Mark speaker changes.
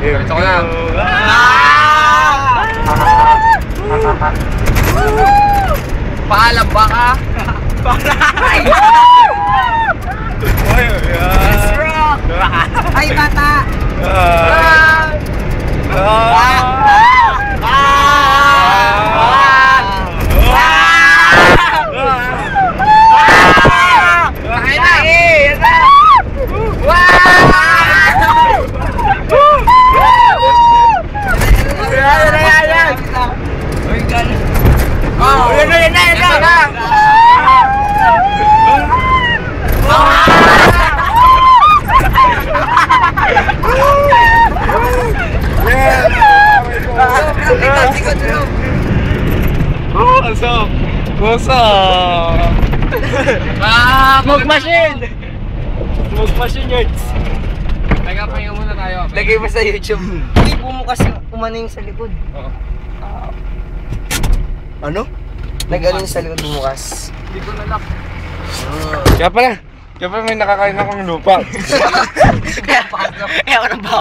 Speaker 1: Ito ko na. Paalam ba ka?
Speaker 2: Ay, bata!
Speaker 3: Smoke machine! Smoke machine yun!
Speaker 1: Teka, pahinga muna tayo.
Speaker 2: Lagay mo sa YouTube. Uy, bumukas umaning sa likod. Ano? Nag-alin sa likod bumukas.
Speaker 1: Hindi ko nalak.
Speaker 3: Kaya pala may nakakain akong lupa.
Speaker 2: Kaya ako nang